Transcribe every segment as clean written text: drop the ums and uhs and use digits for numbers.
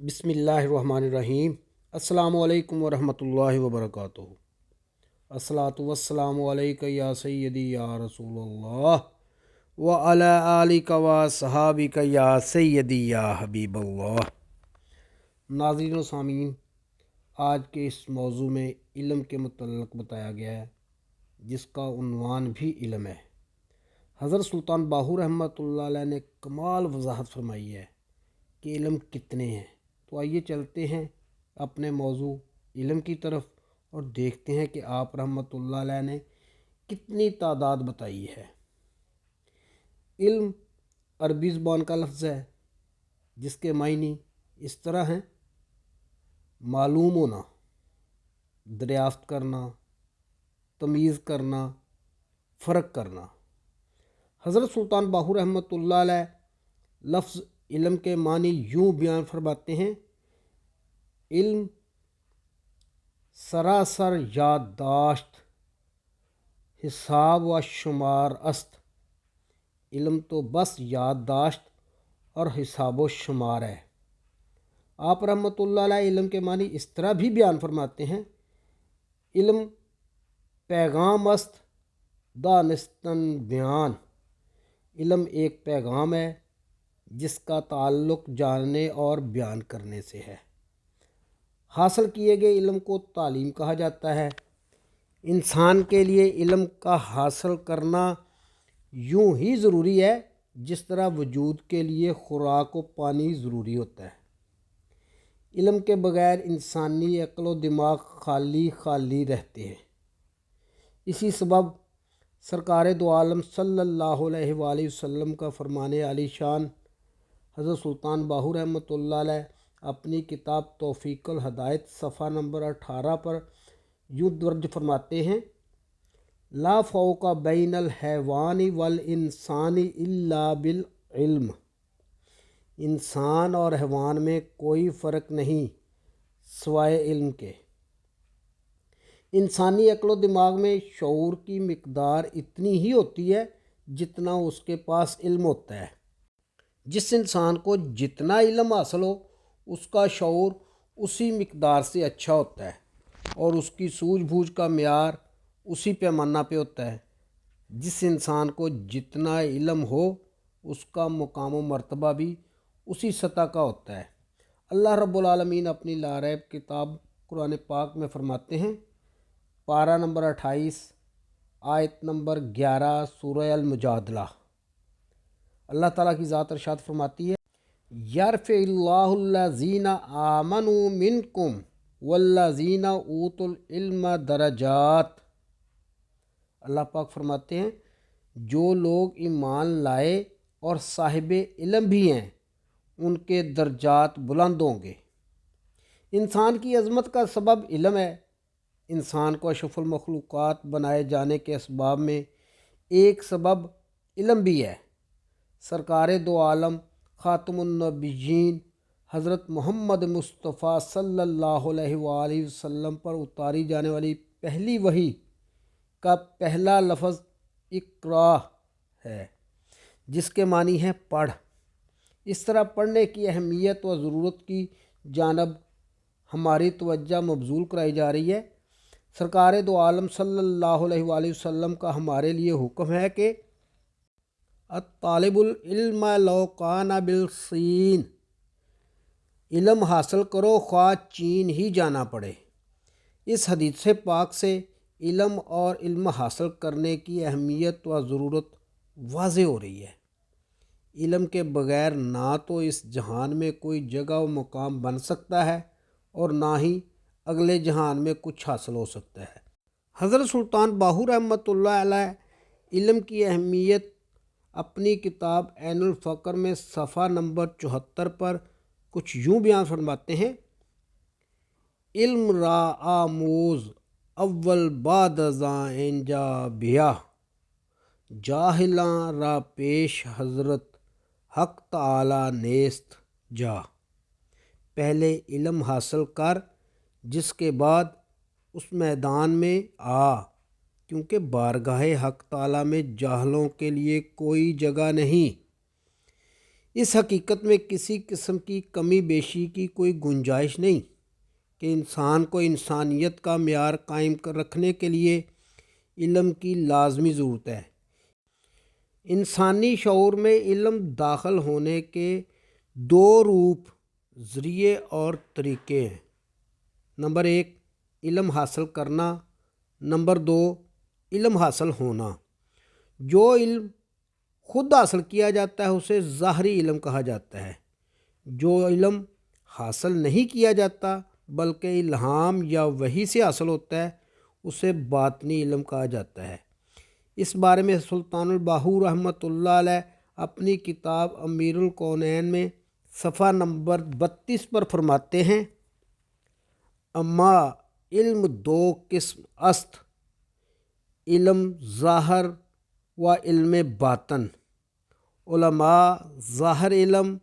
بسم اللہ الرحمن الرحیم۔ السلام علیکم ورحمۃ اللہ وبرکاتہ۔ الصلاۃ والسلام علیک یا سیدی یا رسول اللہ وعلی آلک و صحابک یا سیدی یا حبیب اللہ۔ ناظرین و سامعین، آج کے اس موضوع میں علم کے متعلق بتایا گیا ہے، جس کا عنوان بھی علم ہے۔ حضرت سلطان باہو رحمۃ اللہ علیہ نے کمال وضاحت فرمائی ہے کہ علم کتنے ہیں۔ تو آئیے چلتے ہیں اپنے موضوع علم کی طرف اور دیکھتے ہیں کہ آپ رحمۃ اللہ علیہ نے کتنی تعداد بتائی ہے۔ علم عربی زبان کا لفظ ہے، جس کے معنی اس طرح ہیں: معلوم ہونا، دریافت کرنا، تمیز کرنا، فرق کرنا۔ حضرت سلطان باہو رحمۃ اللہ علیہ لفظ علم کے معنی یوں بیان فرماتے ہیں: علم سراسر یادداشت، حساب و شمار است۔ علم تو بس یادداشت اور حساب و شمار ہے۔ آپ رحمۃ اللہ علیہ علم کے معنی اس طرح بھی بیان فرماتے ہیں: علم پیغام است دانستن بیان۔ علم ایک پیغام ہے جس کا تعلق جاننے اور بیان کرنے سے ہے۔ حاصل کیے گئے علم کو تعلیم کہا جاتا ہے۔ انسان کے لیے علم کا حاصل کرنا یوں ہی ضروری ہے جس طرح وجود کے لیے خوراک و پانی ضروری ہوتا ہے۔ علم کے بغیر انسانی عقل و دماغ خالی رہتے ہیں۔ اسی سبب سرکار دو عالم صلی اللہ علیہ وآلہ وسلم کا فرمان عالی شان حضرت سلطان باہو رحمۃ اللہ علیہ اپنی کتاب توفیق الہدایت صفحہ نمبر 18 پر یوں درج فرماتے ہیں: لا فوق بین الحیوان والانسان الا بالعلم۔ انسان اور حیوان میں کوئی فرق نہیں سوائے علم کے۔ انسانی عقل و دماغ میں شعور کی مقدار اتنی ہی ہوتی ہے جتنا اس کے پاس علم ہوتا ہے۔ جس انسان کو جتنا علم حاصل ہو، اس کا شعور اسی مقدار سے اچھا ہوتا ہے اور اس کی سوجھ بوجھ کا معیار اسی پیمانہ پہ ہوتا ہے۔ جس انسان کو جتنا علم ہو، اس کا مقام و مرتبہ بھی اسی سطح کا ہوتا ہے۔ اللہ رب العالمین اپنی لاریب کتاب قرآن پاک میں فرماتے ہیں، پارہ نمبر 28 آیت نمبر 11 سورہ المجادلہ۔ اللہ تعالیٰ کی ذات ارشاد فرماتی ہے: یرفع اللہ الذین آمنوا منکم والذین اوتوا العلم درجات۔ اللہ پاک فرماتے ہیں جو لوگ ایمان لائے اور صاحب علم بھی ہیں، ان کے درجات بلند ہوں گے۔ انسان کی عظمت کا سبب علم ہے۔ انسان کو اشرف المخلوقات بنائے جانے کے اسباب میں ایک سبب علم بھی ہے۔ سرکار دو عالم خاتم النبیین حضرت محمد مصطفیٰ صلی اللہ علیہ وآلہ وسلم پر اتاری جانے والی پہلی وحی کا پہلا لفظ اقرا ہے، جس کے معنی ہے پڑھ۔ اس طرح پڑھنے کی اہمیت و ضرورت کی جانب ہماری توجہ مبذول کرائی جا رہی ہے۔ سرکار دو عالم صلی اللہ علیہ وآلہ وسلم کا ہمارے لیے حکم ہے کہ الطالب العلم لو کان بالصین۔ علم حاصل کرو خواہ چین ہی جانا پڑے۔ اس حدیث پاک سے علم اور علم حاصل کرنے کی اہمیت و ضرورت واضح ہو رہی ہے۔ علم کے بغیر نہ تو اس جہان میں کوئی جگہ و مقام بن سکتا ہے اور نہ ہی اگلے جہان میں کچھ حاصل ہو سکتا ہے۔ حضرت سلطان باہو رحمۃ اللہ علیہ علم کی اہمیت اپنی کتاب عین الفقر میں صفحہ نمبر 74 پر کچھ یوں بیان فرماتے ہیں: علم را آموز اول بعد ازاں انجا بیا، جاہلاں را پیش حضرت حق تعالی نیست جا۔ پہلے علم حاصل کر، جس کے بعد اس میدان میں آ، کیونکہ بارگاہ حق تعالی میں جاہلوں کے لیے کوئی جگہ نہیں۔ اس حقیقت میں کسی قسم کی کمی بیشی کی کوئی گنجائش نہیں کہ انسان کو انسانیت کا معیار قائم رکھنے کے لیے علم کی لازمی ضرورت ہے۔ انسانی شعور میں علم داخل ہونے کے دو روپ، ذریعے اور طریقے ہیں۔ نمبر 1 علم حاصل کرنا، نمبر 2 علم حاصل ہونا۔ جو علم خود حاصل کیا جاتا ہے اسے ظاہری علم کہا جاتا ہے۔ جو علم حاصل نہیں کیا جاتا بلکہ الہام یا وحی سے حاصل ہوتا ہے اسے باطنی علم کہا جاتا ہے۔ اس بارے میں سلطان الباہو رحمۃ اللہ علیہ اپنی کتاب امیر الکونین میں صفحہ نمبر 32 پر فرماتے ہیں: اما علم دو قسم است، علم ظاہر و علم باطن۔ علماء ظاہر علم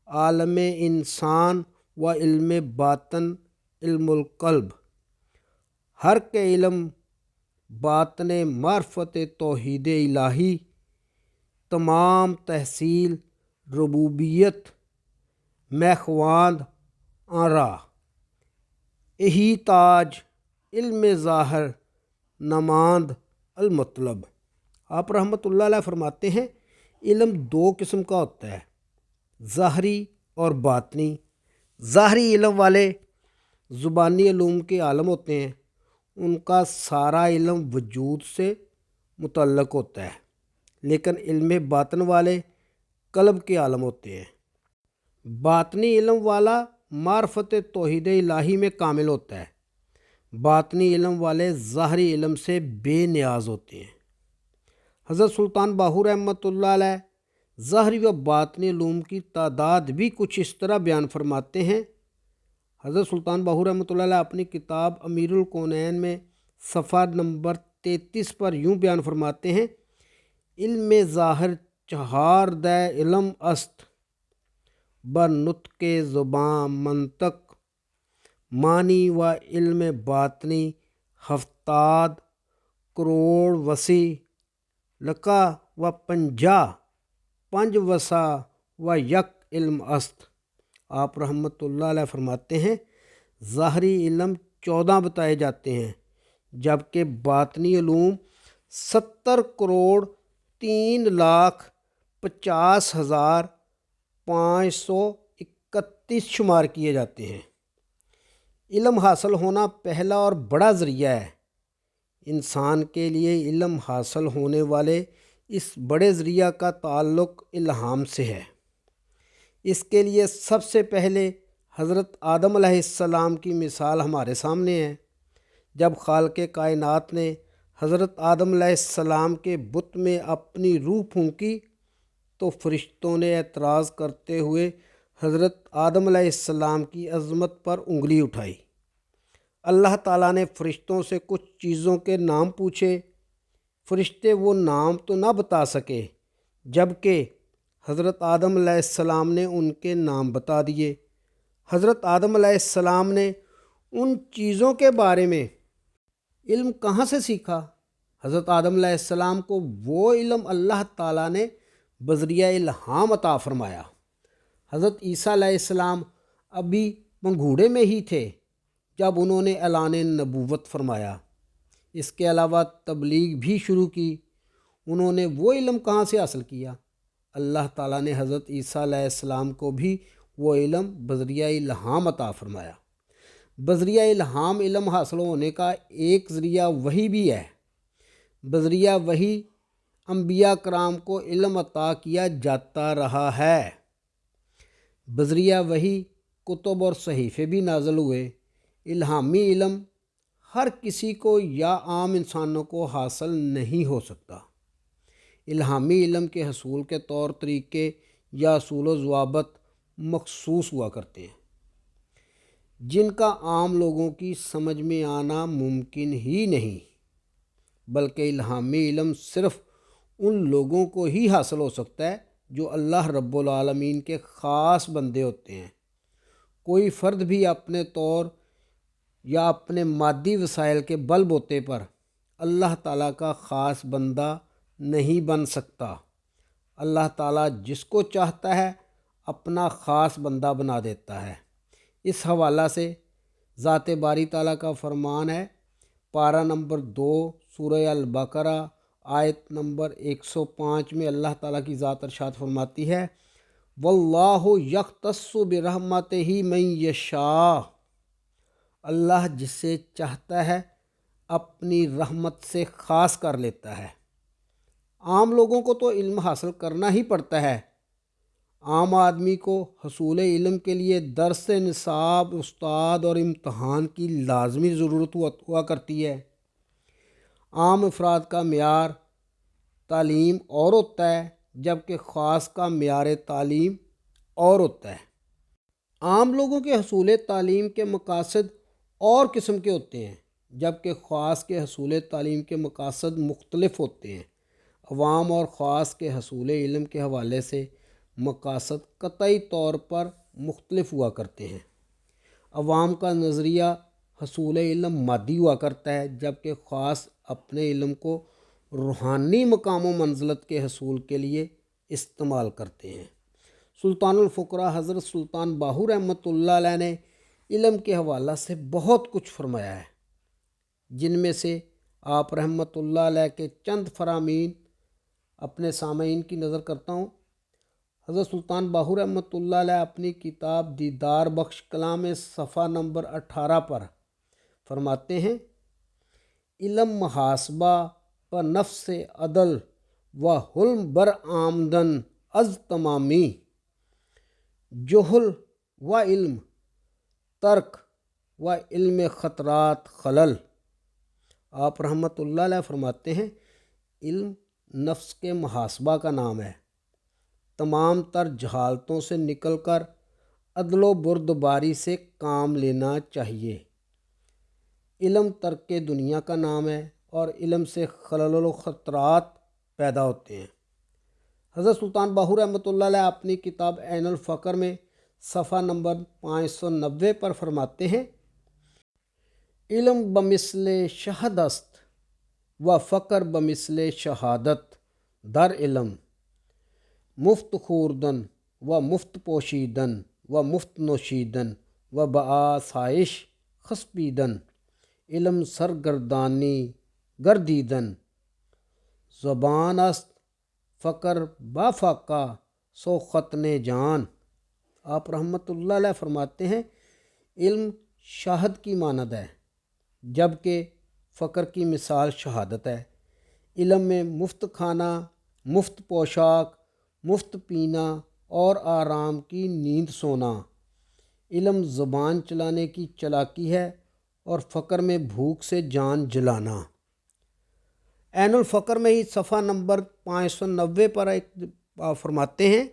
عالم انسان و علم باطن علم القلب۔ ہر کے علم باطن معرفت توحید الہی، تمام تحصیل ربوبیت میں خواند آنرا، یہی تاج علم ظاہر نماند المطلب۔ آپ رحمۃ اللہ علیہ فرماتے ہیں علم دو قسم کا ہوتا ہے، ظاہری اور باطنی۔ ظاہری علم والے زبانی علوم کے عالم ہوتے ہیں، ان کا سارا علم وجود سے متعلق ہوتا ہے، لیکن علم باطن والے قلب کے عالم ہوتے ہیں۔ باطنی علم والا معرفت توحید الہی میں کامل ہوتا ہے، باطنی علم والے ظاہری علم سے بے نیاز ہوتے ہیں۔ حضرت سلطان باہو رحمۃ اللہ علیہ ظاہری و باطنی علوم کی تعداد بھی کچھ اس طرح بیان فرماتے ہیں۔ حضرت سلطان باہو رحمۃ اللہ علیہ اپنی کتاب امیر الکونین میں صفحہ نمبر 33 پر یوں بیان فرماتے ہیں: علم ظاہر چہار دہ علم است، بنطق زباں منطق، معنی و علم باطنی ہفتاد کروڑ وسیع، لکا و پنج وسا و یک علم است۔ آپ رحمۃ اللہ علیہ فرماتے ہیں ظاہری علم 14 بتائے جاتے ہیں، جبکہ باطنی علوم 70 کروڑ 3,50,531 شمار کیے جاتے ہیں۔ علم حاصل ہونا پہلا اور بڑا ذریعہ ہے۔ انسان کے لیے علم حاصل ہونے والے اس بڑے ذریعہ کا تعلق الہام سے ہے۔ اس کے لیے سب سے پہلے حضرت آدم علیہ السلام کی مثال ہمارے سامنے ہے۔ جب خالق کائنات نے حضرت آدم علیہ السلام کے بت میں اپنی روح پھونکی تو فرشتوں نے اعتراض کرتے ہوئے حضرت آدم علیہ السلام کی عظمت پر انگلی اٹھائی۔ اللہ تعالیٰ نے فرشتوں سے کچھ چیزوں کے نام پوچھے، فرشتے وہ نام تو نہ بتا سکے، جبکہ حضرت آدم علیہ السلام نے ان کے نام بتا دیے۔ حضرت آدم علیہ السلام نے ان چیزوں کے بارے میں علم کہاں سے سیکھا؟ حضرت آدم علیہ السلام کو وہ علم اللہ تعالیٰ نے بذریعہ الہام عطا فرمایا۔ حضرت عیسیٰ علیہ السلام ابھی پنگھوڑے میں ہی تھے جب انہوں نے اعلان نبوت فرمایا۔ اس کے علاوہ تبلیغ بھی شروع کی۔ انہوں نے وہ علم کہاں سے حاصل کیا؟ اللہ تعالیٰ نے حضرت عیسیٰ علیہ السلام کو بھی وہ علم بذریعہ الہام عطا فرمایا۔ بذریعہ الہام علم حاصل ہونے کا ایک ذریعہ وحی بھی ہے۔ بذریعہ وحی انبیاء کرام کو علم عطا کیا جاتا رہا ہے۔ بذریعہ وحی کتب اور صحیفے بھی نازل ہوئے۔ الہامی علم ہر کسی کو یا عام انسانوں کو حاصل نہیں ہو سکتا۔ الہامی علم کے حصول کے طور طریقے یا اصول و ضوابط مخصوص ہوا کرتے ہیں، جن کا عام لوگوں کی سمجھ میں آنا ممکن ہی نہیں، بلکہ الہامی علم صرف ان لوگوں کو ہی حاصل ہو سکتا ہے جو اللہ رب العالمین کے خاص بندے ہوتے ہیں۔ کوئی فرد بھی اپنے طور یا اپنے مادی وسائل کے بل بوتے پر اللہ تعالیٰ کا خاص بندہ نہیں بن سکتا۔ اللہ تعالیٰ جس کو چاہتا ہے اپنا خاص بندہ بنا دیتا ہے۔ اس حوالہ سے ذات باری تعالیٰ کا فرمان ہے، پارہ نمبر 2 سورہ البقرہ آیت نمبر 105 میں اللہ تعالیٰ کی ذات ارشاد فرماتی ہے، واللہ یختص برحمتہ من یشاء، اللہ جسے چاہتا ہے اپنی رحمت سے خاص کر لیتا ہے۔ عام لوگوں کو تو علم حاصل کرنا ہی پڑتا ہے۔ عام آدمی کو حصول علم کے لیے درس نصاب، استاد اور امتحان کی لازمی ضرورت ہوا کرتی ہے۔ عام افراد کا معیار تعلیم اور ہوتا ہے، جبکہ خاص کا معیار تعلیم اور ہوتا ہے۔ عام لوگوں کے حصول تعلیم کے مقاصد اور قسم کے ہوتے ہیں، جبکہ خاص کے حصول تعلیم کے مقاصد مختلف ہوتے ہیں۔ عوام اور خاص کے حصول علم کے حوالے سے مقاصد قطعی طور پر مختلف ہوا کرتے ہیں۔ عوام کا نظریہ حصول علم مادی ہوا کرتا ہے، جبکہ خاص اپنے علم کو روحانی مقام و منزلت کے حصول کے لیے استعمال کرتے ہیں۔ سلطان الفقراء حضرت سلطان باہو رحمۃ اللہ علیہ نے علم کے حوالہ سے بہت کچھ فرمایا ہے، جن میں سے آپ رحمۃ اللہ علیہ کے چند فرامین اپنے سامعین کی نظر کرتا ہوں۔ حضرت سلطان باہو رحمۃ اللہ علیہ اپنی کتاب دیدار بخش کلام صفحہ نمبر 18 پر فرماتے ہیں، علم محاسبہ و نفس عدل و حلم بر آمدن از تمامی، جہل و علم ترک و علم خطرات خلل۔ آپ رحمۃ اللہ علیہ فرماتے ہیں، علم نفس کے محاسبہ کا نام ہے، تمام تر جہالتوں سے نکل کر عدل و بردباری سے کام لینا چاہیے۔ علم ترک دنیا کا نام ہے اور علم سے خلل و خطرات پیدا ہوتے ہیں۔ حضرت سلطان باہو رحمۃ اللہ علیہ اپنی کتاب عین الفقر میں صفحہ نمبر 590 پر فرماتے ہیں، علم بمثل شہد است و فقر بمثل شہادت، در علم مفت خوردن و مفت پوشیدن و مفت نوشیدن و بآسائش خسبیدن، علم سرگردانی گردیدن، زبان است فقر با فاقہ سو ختن جان۔ آپ رحمۃ اللہ علیہ فرماتے ہیں، علم شہد کی مانند ہے، جبکہ فقر کی مثال شہادت ہے۔ علم میں مفت کھانا، مفت پوشاک، مفت پینا اور آرام کی نیند سونا۔ علم زبان چلانے کی چلاکی ہے اور فقر میں بھوک سے جان جلانا۔ عین الفقر میں ہی صفحہ نمبر 590 پر فرماتے ہیں،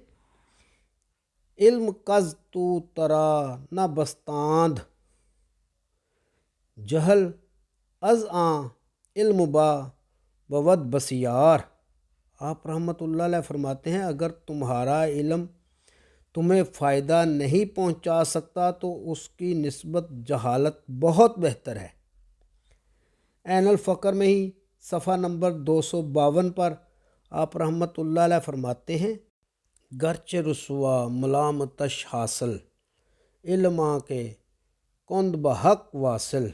علم کز تو ترا نہ بستاند، جہل از آں علم با بود بسیار۔ آپ رحمۃ اللہ علیہ فرماتے ہیں، اگر تمہارا علم تمہیں فائدہ نہیں پہنچا سکتا تو اس کی نسبت جہالت بہت بہتر ہے۔ عین الفقر میں ہی صفحہ نمبر 252 پر آپ رحمۃ اللہ علیہ فرماتے ہیں، گرچہ رسوا ملامتش حاصل، علماں کے کند بحق واصل۔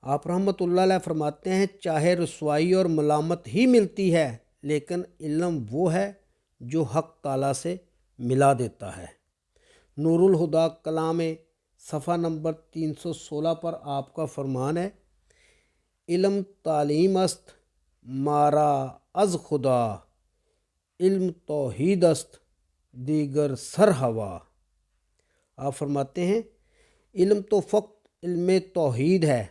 آپ رحمۃ اللہ علیہ فرماتے ہیں، چاہے رسوائی اور ملامت ہی ملتی ہے، لیکن علم وہ ہے جو حق تعالیٰ سے ملا دیتا ہے۔ نور الہدا کلام صفحہ نمبر 316 پر آپ کا فرمان ہے، علم تعلیم است مارا از خدا، علم توحید است دیگر سر ہوا۔ آپ فرماتے ہیں، علم تو فقط علم توحید ہے،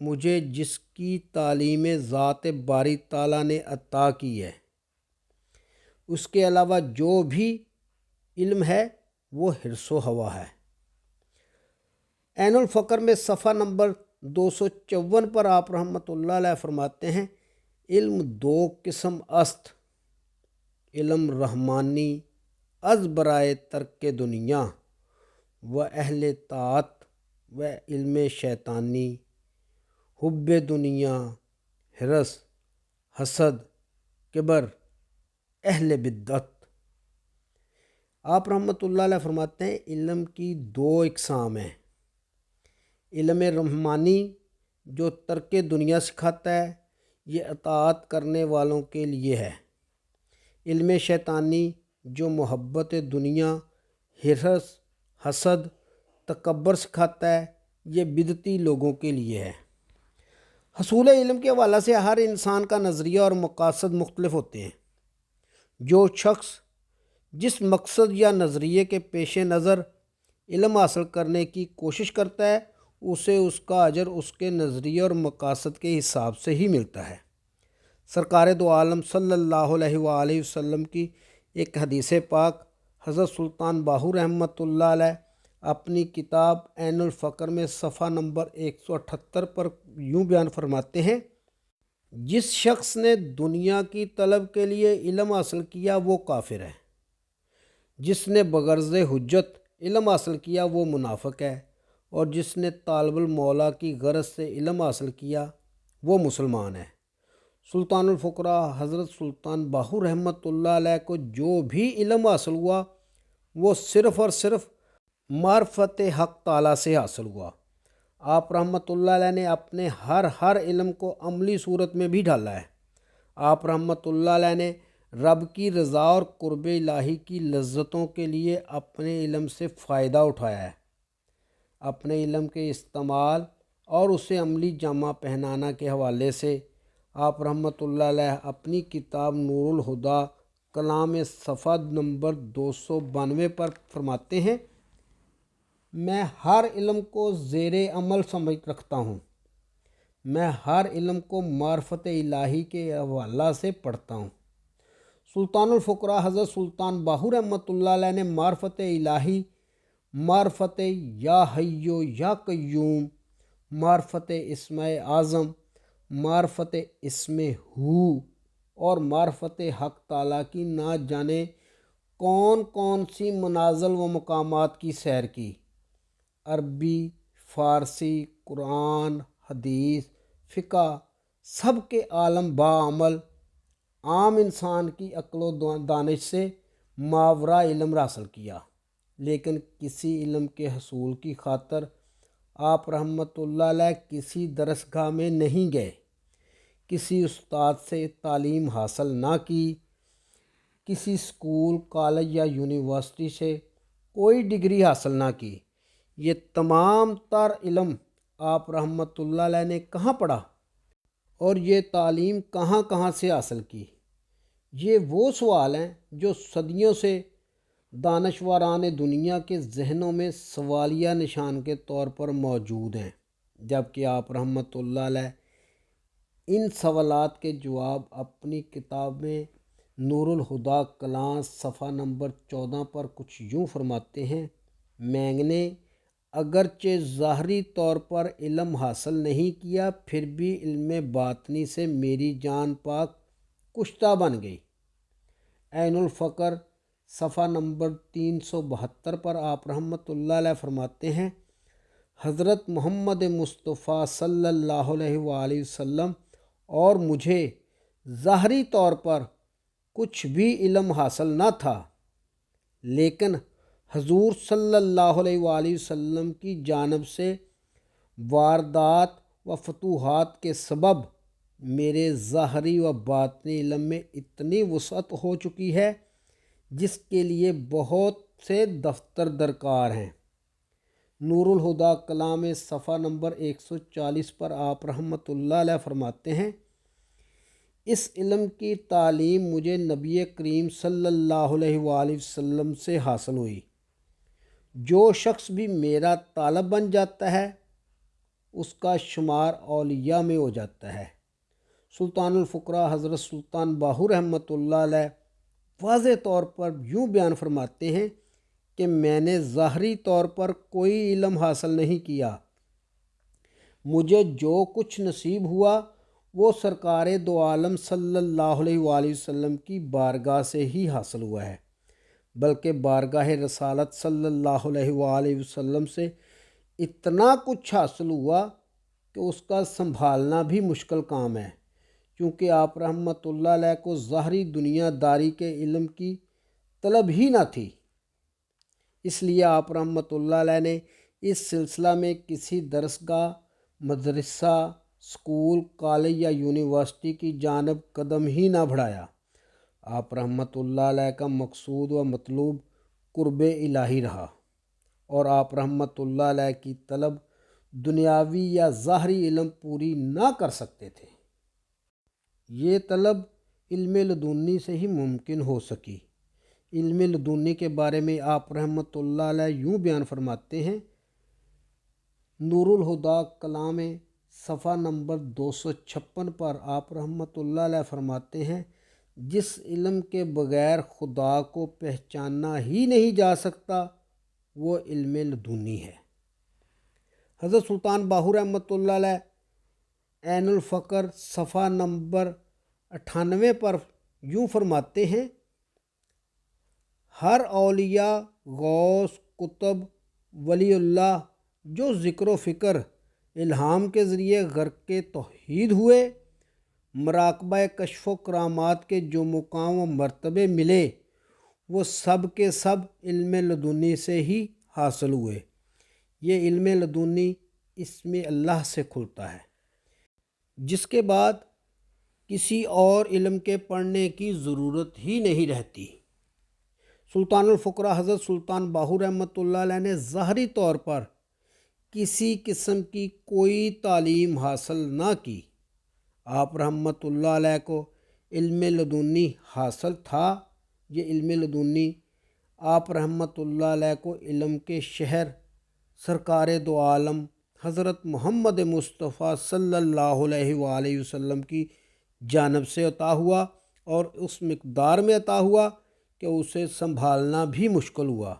مجھے جس کی تعلیم ذات باری تعالیٰ نے عطا کی ہے، اس کے علاوہ جو بھی علم ہے وہ حرص و ہوا ہے۔ عین الفقر میں صفحہ نمبر 254 پر آپ رحمۃ اللہ علیہ فرماتے ہیں، علم دو قسم است، علم رحمانی از برائے ترک دنیا و اہل طاعت، و علم شیطانی حب دنیا حرص حسد کبر اہل بدعت۔ آپ رحمۃ اللہ علیہ فرماتے ہیں علم کی دو اقسام ہیں، علم رحمانی جو ترک دنیا سکھاتا ہے، یہ اطاعت کرنے والوں کے لیے ہے، علم شیطانی جو محبت دنیا، حرص، حسد، تکبر سکھاتا ہے، یہ بدعتی لوگوں کے لیے ہے۔ حصول علم کے حوالے سے ہر انسان کا نظریہ اور مقاصد مختلف ہوتے ہیں۔ جو شخص جس مقصد یا نظریے کے پیش نظر علم حاصل کرنے کی کوشش کرتا ہے، اسے اس کا اجر اس کے نظریے اور مقاصد کے حساب سے ہی ملتا ہے۔ سرکار دو عالم صلی اللہ علیہ وآلہ وسلم کی ایک حدیث پاک حضرت سلطان باہو رحمۃ اللہ علیہ اپنی کتاب عین الفقر میں صفحہ نمبر 178 پر یوں بیان فرماتے ہیں، جس شخص نے دنیا کی طلب کے لیے علم حاصل کیا وہ کافر ہے، جس نے بغرض حجت علم حاصل کیا وہ منافق ہے، اور جس نے طالب المولا کی غرض سے علم حاصل کیا وہ مسلمان ہے۔ سلطان الفقراء حضرت سلطان باہو رحمۃ اللہ علیہ کو جو بھی علم حاصل ہوا وہ صرف اور صرف معرفت حق تعالیٰ سے حاصل ہوا۔ آپ رحمۃ اللہ علیہ نے اپنے ہر علم کو عملی صورت میں بھی ڈھالا ہے۔ آپ رحمۃ اللہ علیہ نے رب کی رضا اور قرب الہی کی لذتوں کے لیے اپنے علم سے فائدہ اٹھایا ہے۔ اپنے علم کے استعمال اور اسے عملی جامہ پہنانا کے حوالے سے آپ رحمۃ اللہ علیہ اپنی کتاب نور الہدیٰ کلام صفحہ نمبر 292 پر فرماتے ہیں، میں ہر علم کو زیر عمل سمجھ رکھتا ہوں، میں ہر علم کو معرفت الہی کے حوالہ سے پڑھتا ہوں۔ سلطان الفقراء حضرت سلطان باہو رحمۃ اللہ علیہ نے معرفت الہی، معرفت یا حیو یا قیوم، معرفت اسم اعظم، معرفت اسم ہو اور معرفت حق تعالیٰ کی نہ جانے کون کون سی منازل و مقامات کی سیر کی۔ عربی، فارسی، قرآن، حدیث، فقہ، سب کے عالم بعمل عام انسان کی عقل و دانش سے ماورا علم حاصل کیا، لیکن کسی علم کے حصول کی خاطر آپ رحمۃ اللہ علیہ کسی درسگاہ میں نہیں گئے، کسی استاد سے تعلیم حاصل نہ کی، کسی اسکول، کالج یا یونیورسٹی سے کوئی ڈگری حاصل نہ کی۔ یہ تمام تر علم آپ رحمۃ اللہ علیہ نے کہاں پڑھا اور یہ تعلیم کہاں کہاں سے حاصل کی؟ یہ وہ سوال ہیں جو صدیوں سے دانشوران دنیا کے ذہنوں میں سوالیہ نشان کے طور پر موجود ہیں، جبکہ آپ رحمۃ اللہ علیہ ان سوالات کے جواب اپنی کتاب میں نور الہدیٰ کلام صفحہ نمبر 14 پر کچھ یوں فرماتے ہیں، میں نے اگرچہ ظاہری طور پر علم حاصل نہیں کیا، پھر بھی علم باطنی سے میری جان پاک کشتہ بن گئی۔ عین الفقر صفحہ نمبر 372 پر آپ رحمۃ اللہ علیہ فرماتے ہیں، حضرت محمد مصطفیٰ صلی اللہ علیہ وآلہ وسلم اور مجھے ظاہری طور پر کچھ بھی علم حاصل نہ تھا، لیکن حضور صلی اللہ علیہ وآلہ وسلم کی جانب سے واردات و فتوحات کے سبب میرے ظاہری و باطنی علم میں اتنی وسعت ہو چکی ہے جس کے لیے بہت سے دفتر درکار ہیں۔ نور الہدیٰ کلام صفحہ نمبر 140 پر آپ رحمۃ اللہ علیہ فرماتے ہیں، اس علم کی تعلیم مجھے نبی کریم صلی اللہ علیہ وآلہ وسلم سے حاصل ہوئی۔ جو شخص بھی میرا طالب بن جاتا ہے اس کا شمار اولیاء میں ہو جاتا ہے۔ سلطان الفقراء حضرت سلطان باہو رحمۃ اللہ علیہ واضح طور پر یوں بیان فرماتے ہیں کہ میں نے ظاہری طور پر کوئی علم حاصل نہیں کیا، مجھے جو کچھ نصیب ہوا وہ سرکار دو عالم صلی اللہ علیہ وآلہ وسلم کی بارگاہ سے ہی حاصل ہوا ہے، بلکہ بارگاہ رسالت صلی اللہ علیہ وآلہ وسلم سے اتنا کچھ حاصل ہوا کہ اس کا سنبھالنا بھی مشکل کام ہے، کیونکہ آپ رحمۃ اللہ علیہ کو ظاہری دنیا داری کے علم کی طلب ہی نہ تھی۔ اس لیے آپ رحمۃ اللہ علیہ نے اس سلسلہ میں کسی درسگاہ، مدرسہ، اسکول، کالج یا یونیورسٹی کی جانب قدم ہی نہ بڑھایا۔ آپ رحمۃ اللہ علیہ کا مقصود و مطلوب قرب الہی رہا، اور آپ رحمۃ اللہ علیہ کی طلب دنیاوی یا ظاہری علم پوری نہ کر سکتے تھے۔ یہ طلب علم لدنی سے ہی ممکن ہو سکی۔ علم لدنی کے بارے میں آپ رحمۃ اللہ علیہ یوں بیان فرماتے ہیں، نور الہدا کلام صفحہ نمبر 256 پر آپ رحمۃ اللہ علیہ فرماتے ہیں، جس علم کے بغیر خدا کو پہچانا ہی نہیں جا سکتا وہ علم لدنی ہے۔ حضرت سلطان باہو رحمۃ اللہ علیہ عین الفقر صفحہ نمبر 98 پر یوں فرماتے ہیں، ہر اولیاء، غوث، قطب، ولی اللہ جو ذکر و فکر الہام کے ذریعے غرق توحید ہوئے، مراقبہ کشف و کرامات کے جو مقام و مرتبے ملے، وہ سب کے سب علم لدنی سے ہی حاصل ہوئے۔ یہ علم لدنی اسم اللہ سے کھلتا ہے، جس کے بعد کسی اور علم کے پڑھنے کی ضرورت ہی نہیں رہتی۔ سلطان الفقراء حضرت سلطان باہو رحمۃ اللہ علیہ نے ظاہری طور پر کسی قسم کی کوئی تعلیم حاصل نہ کی۔ آپ رحمۃ اللہ علیہ کو علم لدنی حاصل تھا۔ یہ علم لدنی آپ رحمۃ اللہ علیہ کو علم کے شہر سرکار دو عالم حضرت محمد مصطفیٰ صلی اللہ علیہ وآلہ وسلم کی جانب سے عطا ہوا، اور اس مقدار میں عطا ہوا کہ اسے سنبھالنا بھی مشکل ہوا۔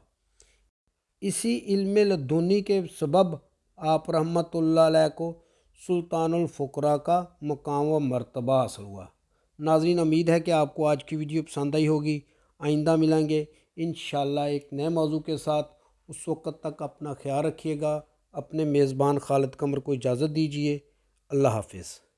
اسی علم لدنی کے سبب آپ رحمۃ اللہ علیہ کو سلطان الفقراء کا مقام و مرتبہ حاصل ہوا۔ ناظرین، امید ہے کہ آپ کو آج کی ویڈیو پسند آئی ہوگی۔ آئندہ ملیں گے انشاءاللہ ایک نئے موضوع کے ساتھ۔ اس وقت تک اپنا خیال رکھیے گا۔ اپنے میزبان خالد قمر کو اجازت دیجیے۔ اللہ حافظ۔